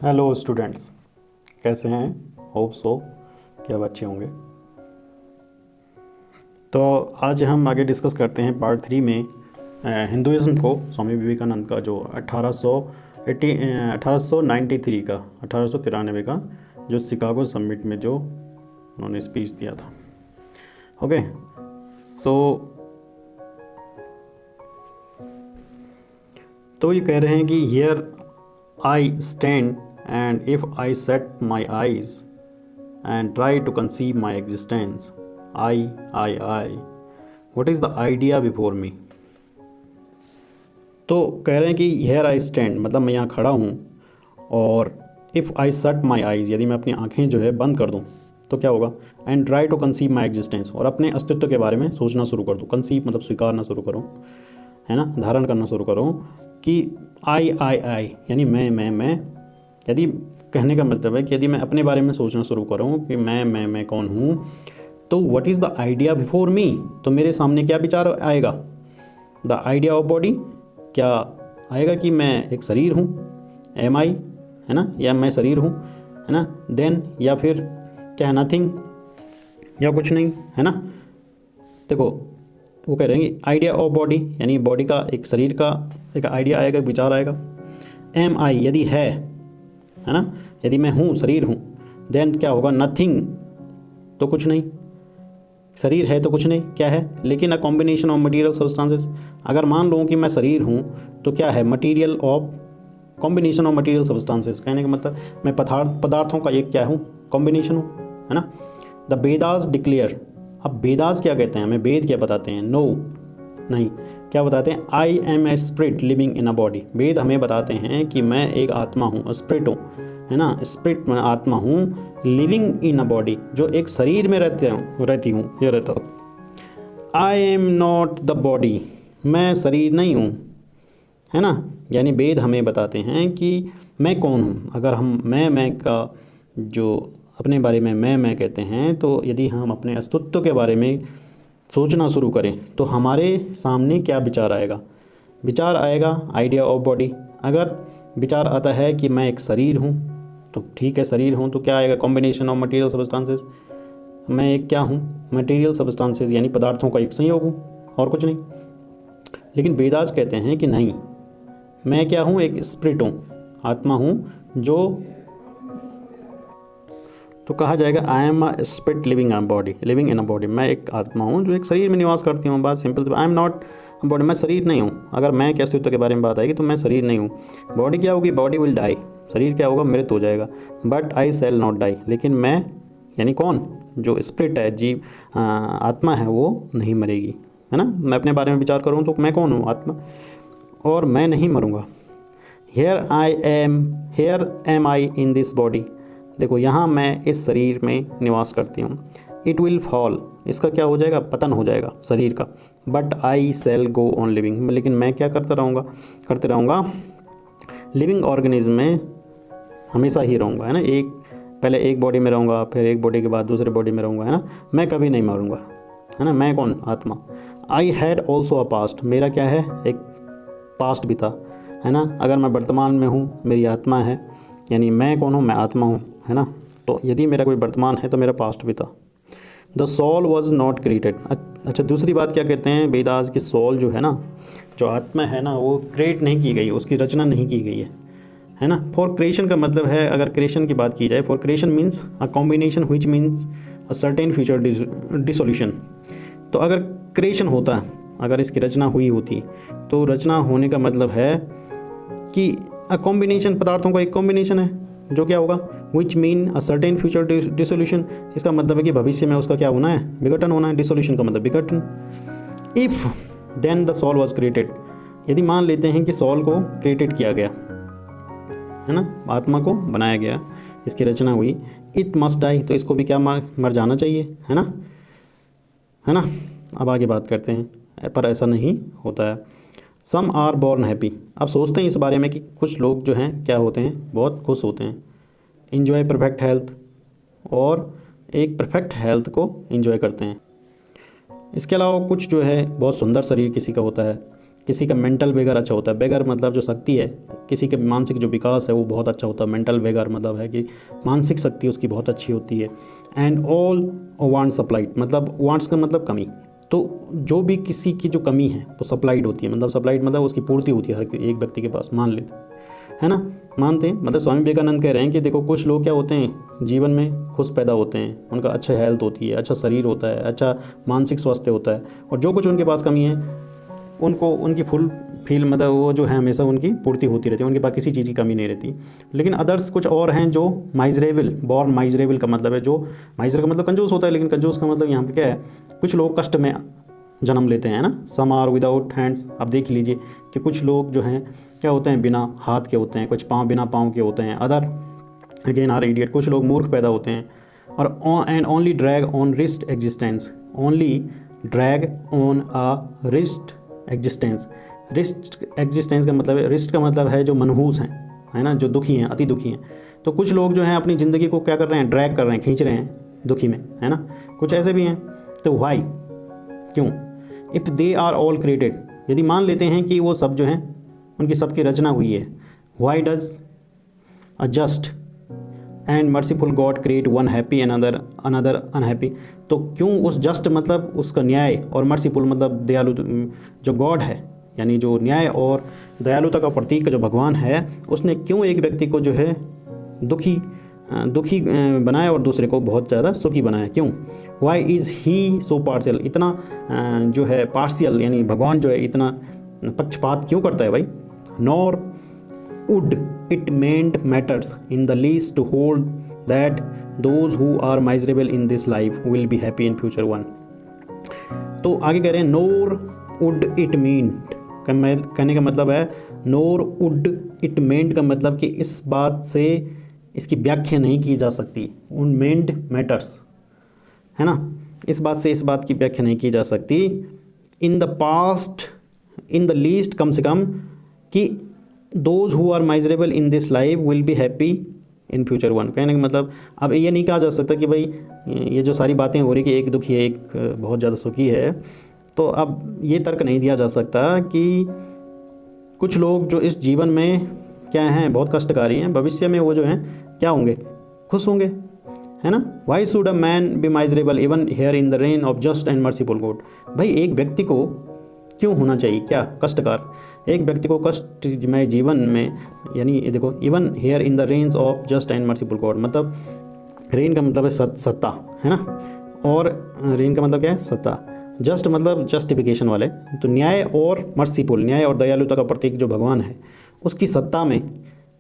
Hello students, कैसे हैं? Hope so कि आप अच्छे होंगे। तो आज हम आगे डिस्कस करते हैं पार्ट 3 में हिंदुइज्म को, स्वामी विवेकानंद का जो 1893 का 1893 का जो शिकागो समिट में जो उन्होंने स्पीच दिया था। ओके, सो तो ये कह रहे हैं कि here I stand and if I set my eyes and try to conceive my existence, I, what is the idea before me? तो कह रहे हैं कि here I stand मतलब मैं यहाँ खड़ा हूँ, और if I shut my eyes यदि मैं अपनी आँखें जो है बंद कर दूँ तो क्या होगा, and try to conceive my existence और अपने अस्तित्व के बारे में सोचना शुरू कर दूँ। conceive मतलब स्वीकारना शुरू करूँ, है ना, धारण करना शुरू करूँ कि I यानी मैं यदि कहने का मतलब है कि यदि मैं अपने बारे में सोचना शुरू करूँ कि मैं कौन हूँ, तो what is the idea before me, तो मेरे सामने क्या विचार आएगा? द आइडिया ऑफ बॉडी, क्या आएगा कि मैं एक शरीर हूँ, एम आई, है ना, या मैं शरीर हूँ, है ना, देन, या फिर क्या, नथिंग, या कुछ नहीं, है ना। देखो वो कह रहे हैं कि आइडिया ऑफ बॉडी यानी बॉडी का, एक शरीर का एक आइडिया आएगा, विचार आएगा। एम आई यदि है ना, यदि मैं हूँ, शरीर हूँ, देन क्या होगा, नथिंग तो कुछ नहीं, शरीर है तो कुछ नहीं, क्या है, लेकिन a combination of material substances. अगर मान लो कि मैं शरीर हूँ तो क्या है, material of, combination of material substances, कहने का मतलब मैं पदार्थों का एक क्या हूँ, कॉम्बिनेशन हूँ, है ना। द वेदास डिक्लेयर, अब वेदास क्या कहते हैं, हमें वेद क्या बताते हैं, नो नहीं, क्या बताते हैं, I am a spirit living in a body. Veda हमें बताते हैं कि मैं एक आत्मा हूँ, स्पिरिट हूँ, है ना, स्पिरिट में आत्मा हूँ, लिविंग इन अ बॉडी जो एक शरीर में रहती हूँ, ये रहता हूँ। I am not the body, मैं शरीर नहीं हूँ, है ना। यानी वेद हमें बताते हैं कि मैं कौन हूँ। अगर हम मैं का जो अपने बारे में मैं कहते हैं, तो यदि हम अपने अस्तित्व के बारे में सोचना शुरू करें तो हमारे सामने क्या विचार आएगा? विचार आएगा आइडिया ऑफ बॉडी। अगर विचार आता है कि मैं एक शरीर हूँ, तो ठीक है, शरीर हूँ तो क्या आएगा, कॉम्बिनेशन ऑफ मटेरियल सब्सटेंसेस। मैं एक क्या हूँ, मटेरियल सब्सटेंसेस यानी पदार्थों का एक संयोग हूँ और कुछ नहीं। लेकिन वेदास कहते हैं कि नहीं, मैं क्या हूँ, एक स्पिरिट हूँ, आत्मा हूँ, जो तो कहा जाएगा I am a spirit living in a body. मैं एक आत्मा हूँ जो एक शरीर में निवास करती हूँ। बात simple, I am not body, मैं शरीर नहीं हूँ। अगर मैं के अस्तित्व के बारे में बात आएगी तो मैं शरीर नहीं हूँ। बॉडी क्या होगी, बॉडी विल डाई, शरीर क्या होगा, मृत हो जाएगा। But I shall not die, लेकिन मैं यानी कौन, जो स्पिरिट है, जीव, आत्मा है, वो नहीं मरेगी, है ना। मैं अपने बारे में विचार करूँ तो मैं कौन हूँ, आत्मा, और मैं नहीं मरूँगा। Here am I in this body, देखो यहाँ मैं इस शरीर में निवास करती हूँ। इट विल फॉल, इसका क्या हो जाएगा, पतन हो जाएगा शरीर का। But I shall go on living, लेकिन मैं क्या करते रहूँगा लिविंग ऑर्गेनिज्म में हमेशा ही रहूँगा, है ना। पहले एक बॉडी में रहूँगा, फिर एक बॉडी के बाद दूसरे बॉडी में रहूँगा, है ना। मैं कभी नहीं मरूँगा, है ना। मैं कौन, आत्मा। I had also a past, मेरा क्या है, एक पास्ट भी था, है ना। अगर मैं वर्तमान में हूँ, मेरी आत्मा है, यानी मैं कौन हूँ, मैं आत्मा हूँ, है ना। तो यदि मेरा कोई वर्तमान है तो मेरा पास्ट भी था। The soul was not created. अच्छा, दूसरी बात क्या कहते हैं वेदास की, सोल जो है ना, जो आत्मा है ना, वो क्रिएट नहीं की गई, उसकी रचना नहीं की गई है ना। फॉर क्रिएशन का मतलब है, अगर क्रिएशन की बात की जाए, for creation means a combination which means a certain future dissolution. तो अगर क्रिएशन होता, अगर इसकी रचना हुई होती, तो रचना होने का मतलब है कि अ कॉम्बिनेशन, पदार्थों का एक कॉम्बिनेशन है, जो क्या होगा, which mean a certain future dissolution. इसका मतलब है कि भविष्य में उसका क्या होना है, विघटन होना है। डिसोल्यूशन का मतलब विघटन। If then the soul was created, यदि मान लेते हैं कि सोल को क्रिएटेड किया गया, है ना, आत्मा को बनाया गया, इसकी रचना हुई, इट मस्ट डाई, तो इसको भी क्या मर जाना चाहिए, है ना। अब आगे बात करते हैं, पर ऐसा नहीं होता है। सम आर बॉर्न हैप्पी, अब सोचते हैं इस बारे में कि कुछ लोग जो हैं क्या होते हैं, बहुत खुश होते हैं। इन्जॉय परफेक्ट हेल्थ, और एक परफेक्ट हेल्थ को इन्जॉय करते हैं। इसके अलावा कुछ जो है बहुत सुंदर शरीर किसी का होता है, किसी का मेंटल वेगर अच्छा होता है, वेगर मतलब जो शक्ति है, किसी के मानसिक जो विकास है वो बहुत अच्छा होता है। मेंटल वेगर मतलब है कि मानसिक शक्ति उसकी बहुत अच्छी होती है। एंड ऑल वांट सप्लाइड, मतलब वांट्स का मतलब कमी, तो जो भी किसी की जो कमी है वो सप्लाइड होती है, मतलब सप्लाइड मतलब उसकी पूर्ति होती है हर एक व्यक्ति के पास, मान लेते है ना, मानते हैं। मतलब स्वामी विवेकानंद कह रहे हैं कि देखो कुछ लोग क्या होते हैं जीवन में खुश पैदा होते हैं, उनका अच्छा हेल्थ होती है, अच्छा शरीर होता है, अच्छा मानसिक स्वास्थ्य होता है, और जो कुछ उनके पास कमी है उनको उनकी फुल फील मतलब वो जो है हमेशा उनकी पूर्ति होती रहती है, उनके पास किसी चीज़ की कमी नहीं रहती। लेकिन अदर्स कुछ और हैं जो माइजरेबल, बॉर्न माइजरेबल का मतलब है, जो माइजर का मतलब कंजूस होता है, लेकिन कंजूस का मतलब यहाँ पे क्या है, कुछ लोग कष्ट में जन्म लेते हैं ना। सम आर विदाउट हैंड्स, आप देख लीजिए कि कुछ लोग जो हैं क्या होते हैं, बिना हाथ के होते हैं, कुछ पाँव बिना पाँव के होते हैं। अदर अगेन आर इडियट, कुछ लोग मूर्ख पैदा होते हैं। और and only drag on wrist existence, only drag on a wrist existence. Wrist existence का मतलब है, रिस्ट का मतलब है जो मनहूस हैं, है ना, जो दुखी हैं, अति दुखी हैं। तो कुछ लोग जो हैं अपनी ज़िंदगी को क्या कर रहे हैं, ड्रैग कर रहे हैं, खींच रहे हैं दुखी में, है ना। कुछ ऐसे भी हैं। तो वाई, क्यों? If they are all created, यदि मान लेते हैं कि वो सब जो हैं उनकी सबकी रचना हुई है, why does a just and merciful God create one happy and another unhappy. तो क्यों उस जस्ट मतलब उसका न्याय, और मर्सीफुल मतलब दयालु, जो गॉड है यानी जो न्याय और दयालुता का प्रतीक जो भगवान है, उसने क्यों एक व्यक्ति को जो है दुखी बनाया और दूसरे को बहुत ज़्यादा सुखी बनाया, क्यों? Why is he so partial, इतना जो है पार्शियल, यानी भगवान जो है इतना पक्षपात क्यों करता है भाई? Nor would it mend matters in the least to hold that those who are miserable in this life will be happy in future one. तो आगे कह रहे हैं नोर वुड इट मेंट, कहने का मतलब है नोर वुड इट मेंट का मतलब कि इस बात से इसकी व्याख्या नहीं की जा सकती, उन मेंट मैटर्स, है ना, इस बात से इस बात की व्याख्या नहीं की जा सकती। In the past, in the least, कम से कम, कि those who are miserable in this life will be happy in future one. कहने का मतलब अब ये नहीं कहा जा सकता कि भाई ये जो सारी बातें हो रही कि एक दुखी है एक बहुत ज़्यादा सुखी है, तो अब ये तर्क नहीं दिया जा सकता कि कुछ लोग जो इस जीवन में क्या हैं बहुत कष्टकारी हैं, भविष्य में वो जो हैं क्या होंगे, खुश होंगे, है ना। Why should a man B miserable even here in the rain of just and merciful God. भाई एक व्यक्ति को क्यों होना चाहिए क्या कष्टकार, एक व्यक्ति को कष्टमय जीवन में, यानी ये देखो even here in the range of just and merciful God, मतलब रेन का मतलब है सत्ता, है ना, और रेन का मतलब क्या है, सत्ता। जस्ट मतलब जस्टिफिकेशन वाले, तो न्याय और मर्सीफुल, न्याय और दयालुता का प्रतीक जो भगवान है, उसकी सत्ता में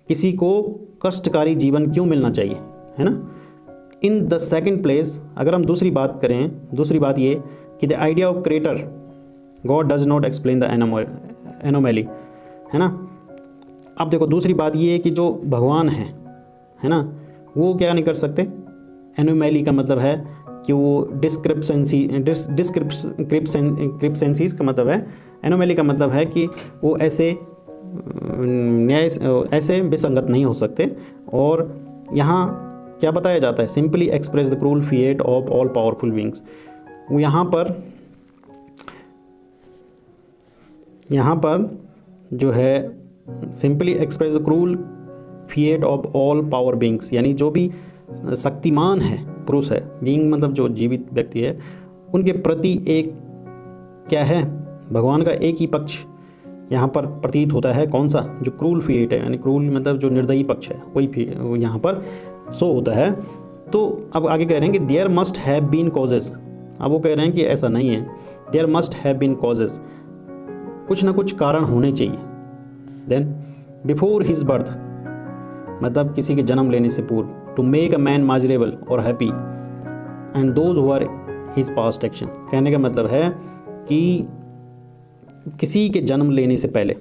किसी को कष्टकारी जीवन क्यों मिलना चाहिए, है ना। इन द सेकेंड प्लेस, अगर हम दूसरी बात करें, दूसरी बात ये कि the idea of creator God does not explain the anomaly, है ना। अब देखो दूसरी बात ये है कि जो भगवान है ना, वो क्या नहीं कर सकते। एनोमैली का मतलब है कि वो डिस्क्रिप्सेंसीज का मतलब है, एनोमैली का मतलब है कि वो ऐसे न्याय ऐसे विसंगत नहीं हो सकते। और यहाँ क्या बताया जाता है, simply express the cruel fiat of all powerful beings. यहाँ पर जो है simply express the cruel fiat of all power beings, यानी जो भी शक्तिमान है पुरुष है, बीइंग मतलब जो जीवित व्यक्ति है, उनके प्रति एक क्या है, भगवान का एक ही पक्ष यहाँ पर प्रतीत होता है। कौन सा? जो क्रूल फिएट है, यानी क्रूल मतलब जो निर्दयी पक्ष है, वही यहाँ पर शो होता है। तो अब आगे कह रहे हैं कि there must have been causes. अब वो कह रहे हैं कि ऐसा नहीं है, there must have been causes, कुछ ना कुछ कारण होने चाहिए। देन बिफोर हिज बर्थ, मतलब किसी के जन्म लेने से पूर्व, to make a man miserable और happy and those who are his past action. कहने का मतलब है कि किसी के जन्म लेने से पहले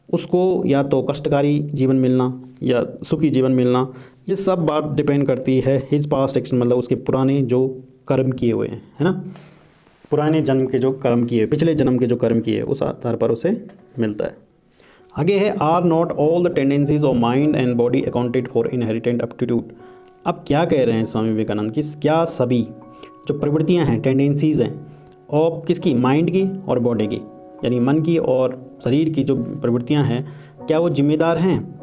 उसको या तो कष्टकारी जीवन मिलना या सुखी जीवन मिलना, ये सब बात डिपेंड करती है हिज पास्ट एक्शन, मतलब उसके पुराने जो कर्म किए हुए हैं, है ना, पुराने जन्म के जो कर्म किए, पिछले जन्म के जो कर्म किए, उस आधार पर उसे मिलता है। आगे है are not all the tendencies of mind and body accounted for inherited aptitude. अब क्या कह रहे हैं स्वामी विवेकानंद कि क्या सभी जो प्रवृत्तियां हैं, टेंडेंसीज हैं, और किसकी, माइंड की और बॉडी की, यानी मन की और शरीर की जो प्रवृत्तियाँ हैं, क्या वो जिम्मेदार हैं?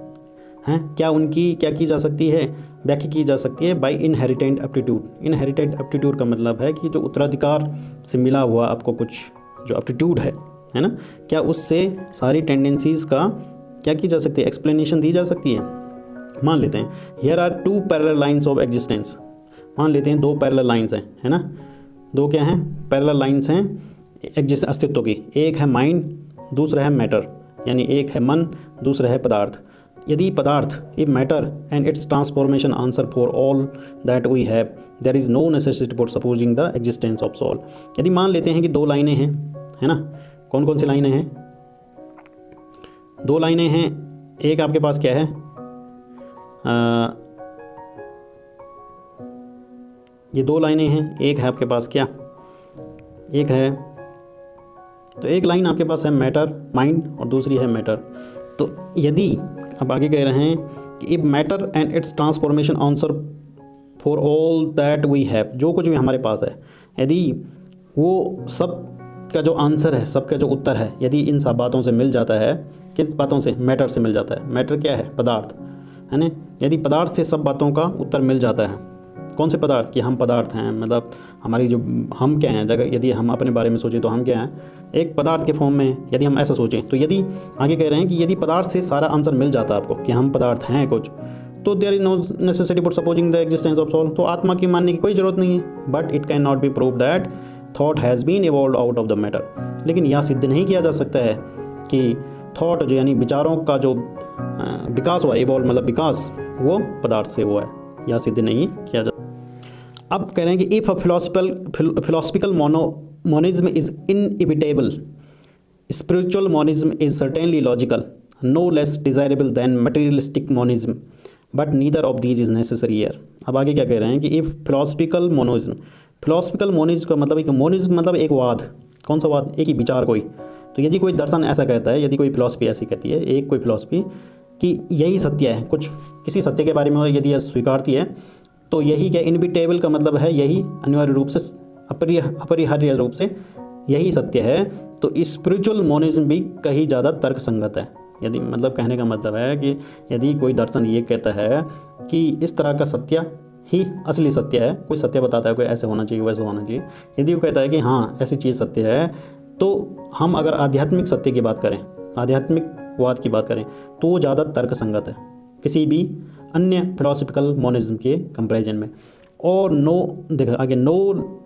क्या उनकी क्या की जा सकती है, व्याख्या की जा सकती है by inherited aptitude. Inherited aptitude का मतलब है कि जो उत्तराधिकार से मिला हुआ आपको कुछ जो एप्टीट्यूड है ना, क्या उससे सारी टेंडेंसीज़ का क्या की जा सकती है, एक्सप्लेनेशन दी जा सकती है। मान लेते हैं here are two parallel lines of existence, मान लेते हैं दो पैरेलल लाइंस हैं, है ना, दो क्या हैं, पैरेलल लाइंस हैं एग्जिस्ट अस्तित्व की। एक है माइंड, दूसरा है मैटर, यानी एक है मन, दूसरा है पदार्थ। यदि पदार्थ if matter and its transformation answer for all that we have, there is no necessity for supposing the existence of soul. यदि मान लेते हैं कि दो लाइनें हैं, है ना, कौन कौन सी लाइनें हैं, दो लाइनें हैं। एक आपके पास क्या है, ये दो लाइनें हैं, एक है आपके पास क्या, एक है, तो एक लाइन आपके पास है मैटर माइंड और दूसरी है मैटर। तो यदि अब आगे कह रहे हैं कि if matter and its transformation answer for all that we have, जो कुछ भी हमारे पास है, यदि वो सब का जो आंसर है, सब का जो उत्तर है, यदि इन सब बातों से मिल जाता है, किस बातों से, मैटर से मिल जाता है। मैटर क्या है, पदार्थ, है ना। यदि पदार्थ से सब बातों का उत्तर मिल जाता है, कौन से पदार्थ, कि हम पदार्थ हैं, मतलब हमारी जो हम क्या हैं, अगर यदि हम अपने बारे में सोचें तो हम क्या हैं, एक पदार्थ के फॉर्म में, यदि हम ऐसा सोचें तो यदि आगे कह रहे हैं कि यदि पदार्थ से सारा आंसर मिल जाता है आपको कि हम पदार्थ हैं कुछ, तो there is no necessity for supposing the existence of soul, तो आत्मा की मानने की कोई ज़रूरत नहीं है। But it can not be prove that thought has been evolve out of the matter, लेकिन यह सिद्ध नहीं किया जा सकता है कि थॉट जो यानी विचारों का जो विकास हुआ, इवॉल्व मतलब विकास, वो पदार्थ से हुआ है, यह सिद्ध नहीं किया जा। अब कह रहे हैं कि if a philosophical monism is inevitable, spiritual monism is certainly logical, no less desirable than materialistic monism, but neither of these is necessary here. अब आगे क्या कह रहे हैं कि if philosophical monism, philosophical monism का मतलब एक मोनिज्म मतलब एक वाद, कौन सा वाद, एक ही विचार कोई। तो यदि कोई दर्शन ऐसा कहता है, यदि कोई फिलॉसफी ऐसी कहती है, एक कोई फिलॉसफी कि यही सत्य है, कुछ किसी सत्य के बारे में यदि यह स्वीकारती है, तो यही क्या, इनविटेबल का मतलब है यही अनिवार्य रूप से अपरिहार्य रूप से यही सत्य है, तो स्पिरिचुअल मोनिज्म भी कहीं ज़्यादा तर्क संगत है। यदि मतलब कहने का मतलब है कि यदि कोई दर्शन ये कहता है कि इस तरह का सत्य ही असली सत्य है, कोई सत्य बताता है कोई ऐसे होना चाहिए वैसे होना चाहिए, यदि वो कहता है कि हाँ ऐसी चीज़ सत्य है, तो हम अगर आध्यात्मिक सत्य की बात करें, आध्यात्मिकवाद की बात करें, तो वो ज़्यादा तर्क संगत है किसी भी अन्य फिलोसफिकल मोनिज्म के कंपैरिजन में। और देखो आगे, नो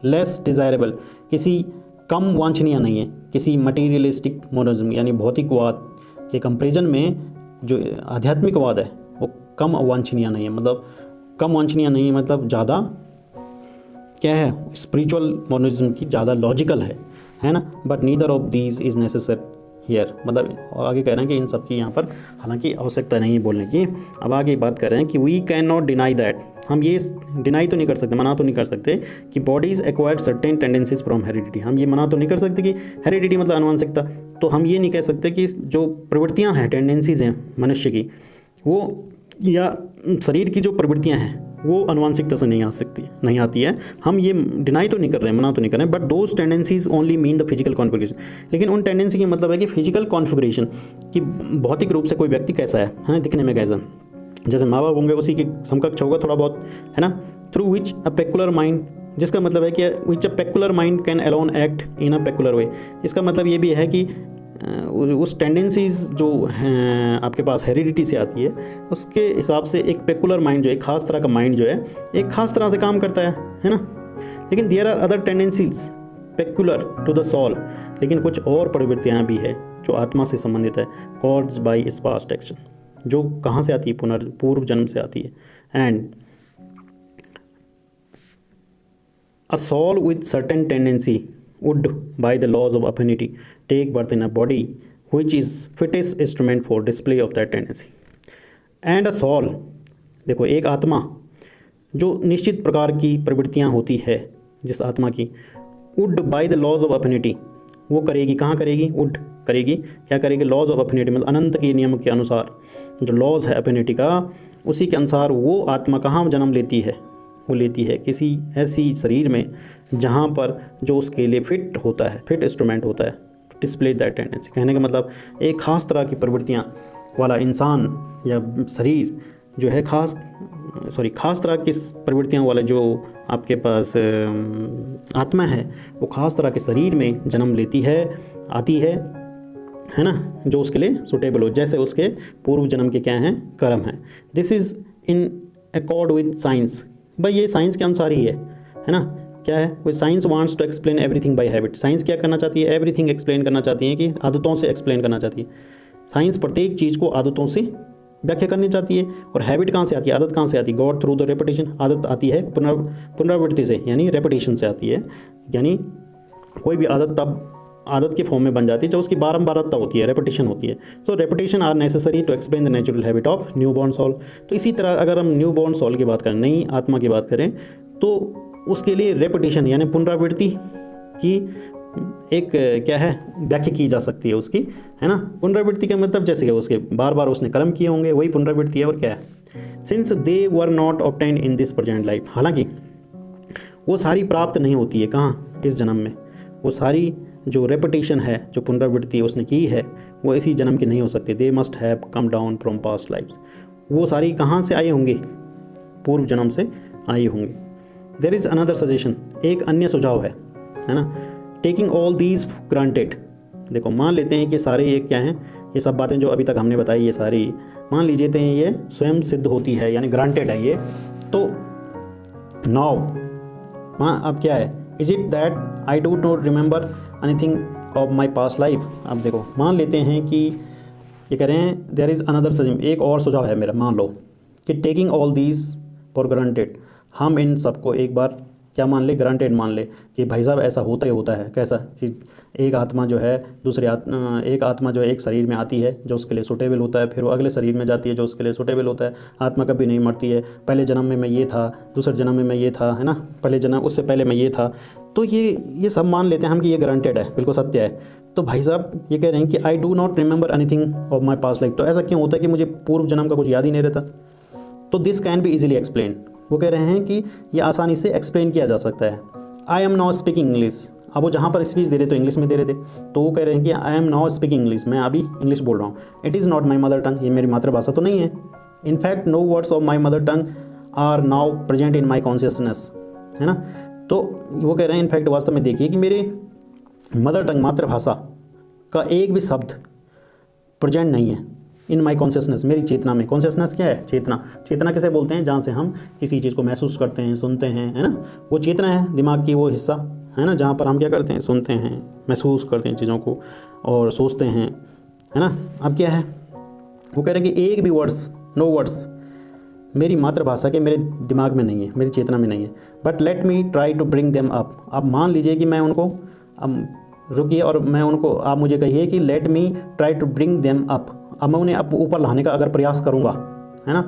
लेस डिज़ायरेबल, किसी कम वांछनीय नहीं है किसी मटेरियलिस्टिक मोनिज्म यानी भौतिकवाद के कंपैरिजन में। जो आध्यात्मिकवाद है वो कम वांछनीय नहीं है, मतलब कम वांछनीय नहीं है, मतलब ज़्यादा क्या है, स्पिरिचुअल मोनिज्म की ज़्यादा लॉजिकल है ना। But neither of these is necessary here, मतलब और आगे कह रहे हैं कि इन सब की यहाँ पर हालांकि आवश्यकता नहीं है बोलने की। अब आगे बात कर रहे हैं कि we can not deny that, हम ये डिनाई तो नहीं कर सकते, मना तो नहीं कर सकते कि bodies acquired certain tendencies from heredity, हम ये मना तो नहीं कर सकते कि हेरिडिटी मतलब आनुवंशिकता, तो हम ये नहीं कह सकते कि जो प्रवृत्तियाँ हैं, टेंडेंसीज़ हैं मनुष्य की, वो या शरीर की जो प्रवृत्तियाँ हैं वो आनुवंशिकता से नहीं आती है। हम ये डिनाई तो नहीं कर रहे हैं, मना तो नहीं कर रहे हैं, but those tendencies only mean the physical configuration, लेकिन उन टेंडेंसी की मतलब है कि फिजिकल कॉन्फिगरेशन, कि भौतिक रूप से कोई व्यक्ति कैसा है ना, दिखने में कैसा, जैसे माँ बाप होंगे उसी के समकक्ष होगा थोड़ा बहुत, है ना। Through which a peculiar mind, जिसका मतलब है कि which a peculiar mind can alone act in a peculiar way, इसका मतलब ये भी है कि उस टेंडेंसीज जो हैं आपके पास हेरिडिटी से आती है, उसके हिसाब से एक पेकुलर माइंड जो एक खास तरह का माइंड जो है एक खास तरह से काम करता है ना। लेकिन there are other tendencies peculiar to the soul, लेकिन कुछ और प्रवृत्तियाँ भी है जो आत्मा से संबंधित है, caused by its past action, जो कहाँ से आती है, पूर्व जन्म से आती है। And a soul with certain tendency would by the laws of affinity take birth in a body which is fittest instrument for display of that tendency and a soul, देखो एक आत्मा जो निश्चित प्रकार की प्रवृत्तियाँ होती है, जिस आत्मा की would by the laws of affinity, वो करेगी, कहाँ करेगी, would करेगी, क्या करेगी, laws of affinity मतलब अनंत के नियम के अनुसार, जो laws है affinity का, उसी के अनुसार वो आत्मा कहाँ जन्म लेती है, वो लेती है किसी ऐसी शरीर में जहाँ पर जो उसके लिए फिट होता है, फिट इंस्ट्रूमेंट होता है डिस्प्ले दैट टेंडेंसी। कहने का मतलब एक ख़ास तरह की प्रवृत्तियाँ वाला इंसान या शरीर जो है ख़ास तरह की प्रवृत्तियों वाला जो आपके पास आत्मा है वो ख़ास तरह के शरीर में जन्म लेती है, आती है ना, जो उसके लिए सूटेबल हो, जैसे उसके पूर्व जन्म के क्या हैं, कर्म हैं। This is in accord with science. भाई ये साइंस के अनुसार ही है ना। क्या है वो, science wants to explain everything by habit. Science क्या करना चाहती है, एवरीथिंग एक्सप्लेन करना चाहती है, कि आदतों से एक्सप्लेन करना चाहती है। साइंस प्रत्येक चीज़ को आदतों से व्याख्या करनी चाहती है। और हैबिट कहाँ से आती है, आदत कहाँ से आती है, गॉड थ्रू द रेपिटेशन। आदत आती है पुनरावृत्ति से, यानी रेपिटेशन से आती है। यानी कोई भी आदत तब आदत के फॉर्म में बन जाती है जब उसकी बारंबारता होती है, रेपिटेशन होती है। So repetition are necessary to explain the natural habit of new born soul. तो इसी तरह अगर हम न्यू बॉर्न सोल की बात करें, नई आत्मा की बात करें, तो उसके लिए रेपिटेशन यानी पुनरावृत्ति की एक क्या है, व्याख्या की जा सकती है उसकी, है ना। पुनरावृत्ति का मतलब जैसे कि उसके बार बार उसने कर्म किए होंगे, वही पुनरावृत्ति है। और क्या है, since they were not obtained in this present life. हालांकि वो सारी प्राप्त नहीं होती है कहाँ, इस जन्म में। वो सारी जो रेपिटेशन है, जो पुनरावृत्ति उसने की है, वो इसी जन्म की नहीं हो सकती। They must have come down from past lives. वो सारी कहाँ से आए होंगे, पूर्व जन्म से आए होंगे। देयर इज़ अनदर सजेशन, एक अन्य सुझाव है ना। Taking all these granted. देखो मान लेते हैं कि सारे ये क्या हैं, ये सब बातें जो अभी तक हमने बताई, ये सारी मान लीजिए हैं ये स्वयं सिद्ध होती है, यानी ग्रांटेड है ये। तो नाउ अब क्या है, is it that I do not remember anything of my past life. अब देखो मान लेते हैं कि ये कह रहे हैं देयर इज़ अनदर सजेशन, एक और सुझाव है मेरा। मान लो कि taking all these for granted, हम इन सबको एक बार क्या मान ले, ग्रांटेड मान ले कि भाई साहब ऐसा होता ही होता है। कैसा कि एक आत्मा जो है एक आत्मा जो है एक शरीर में आती है जो उसके लिए सूटेबल होता है, फिर वो अगले शरीर में जाती है जो उसके लिए सूटेबल होता है। आत्मा कभी नहीं मरती है, पहले जन्म में मैं ये था, दूसरे जन्म में मैं ये था, है ना, पहले जन्म उससे पहले मैं ये था। तो ये सब मान लेते हैं हम कि ये ग्रांटेड है, बिल्कुल सत्य है। तो भाई साहब ये कह रहे हैं कि I do not remember anything of my past life. तो ऐसा क्यों होता है कि मुझे पूर्व जन्म का कुछ याद ही नहीं रहता। तो this can be easily explain. वो कह रहे हैं कि ये आसानी से एक्सप्लेन किया जा सकता है। आई एम नाउ स्पीकिंग इंग्लिश। अब वो जहाँ पर स्पीच दे रहे तो इंग्लिश में दे रहे थे, तो वो कह रहे हैं कि I am now speaking English, मैं अभी इंग्लिश बोल रहा हूँ। It is not my mother tongue, ये मेरी मातृभाषा तो नहीं है। In fact no words of my mother tongue are now present in my consciousness, है ना। तो वो कह रहे हैं इनफैक्ट वास्तव में देखिए कि मेरे मदर टंग मातृभाषा का एक भी शब्द प्रेजेंट नहीं है इन माई कॉन्शियसनेस, मेरी चेतना में। कॉन्शियसनेस क्या है, चेतना। चेतना किसे बोलते हैं, जहाँ से हम किसी चीज़ को महसूस करते हैं, सुनते हैं, है ना। वो चेतना है दिमाग की वो हिस्सा, है ना, जहाँ पर हम क्या करते हैं, सुनते हैं, महसूस करते हैं चीज़ों को और सोचते हैं, है ना। अब क्या है, वो कह रहे हैं कि एक भी वर्ड्स, नो वर्ड्स मेरी मातृभाषा के मेरे दिमाग में नहीं है, मेरी चेतना में नहीं है। But let me try to bring them up. अब मान लीजिए कि मैं उनको, रुकिए और मैं उनको, आप मुझे कहिए कि let me try to bring them up. अब मैं उन्हें अब ऊपर लाने का अगर प्रयास करूँगा, है ना,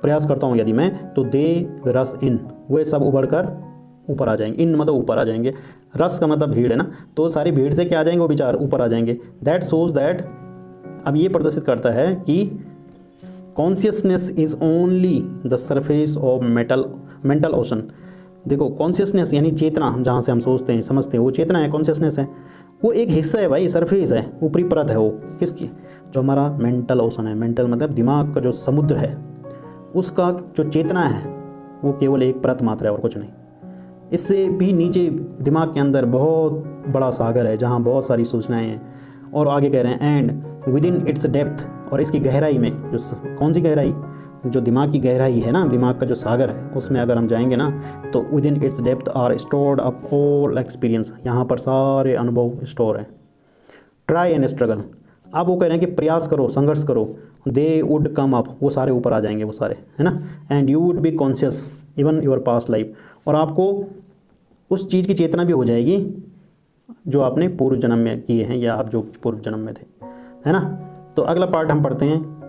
प्रयास करता हूँ यदि मैं, तो दे रस इन, वे सब उभर कर ऊपर आ जाएंगे। इन मतलब ऊपर आ जाएंगे, रस का मतलब भीड़ है ना, तो सारी भीड़ से क्या आ जाएंगे, वो विचार ऊपर आ जाएंगे। दैट शोज दैट, अब ये प्रदर्शित करता है कि consciousness is only the surface of mental ocean. देखो कॉन्शियसनेस यानी चेतना, जहाँ से हम सोचते हैं समझते हैं, वो चेतना है, कॉन्शियसनेस है, वो एक हिस्सा है भाई, सरफेस है, ऊपरी परत है वो किसकी, जो हमारा मेंटल ओशन है। मेंटल मतलब दिमाग का जो समुद्र है, उसका जो चेतना है वो केवल एक परत मात्र है और कुछ नहीं। इससे भी नीचे दिमाग के अंदर बहुत बड़ा सागर है जहाँ बहुत सारी सूचनाएं हैं। और आगे कह रहे हैं and with in its depth, और इसकी गहराई में, जो कौन सी गहराई, जो दिमाग की गहराई है ना, दिमाग का जो सागर है, उसमें अगर हम जाएंगे ना, तो within its depth are stored up all experience, यहाँ पर सारे अनुभव स्टोर हैं। ट्राई एंड स्ट्रगल, अब वो कह रहे हैं कि प्रयास करो, संघर्ष करो, दे वुड कम अप, वो सारे ऊपर आ जाएंगे, वो सारे, है ना। And you would be conscious even your past life, और आपको उस चीज़ की चेतना भी हो जाएगी जो आपने पूर्व जन्म में किए हैं या आप जो पूर्व जन्म में थे, है ना। तो अगला पार्ट हम पढ़ते हैं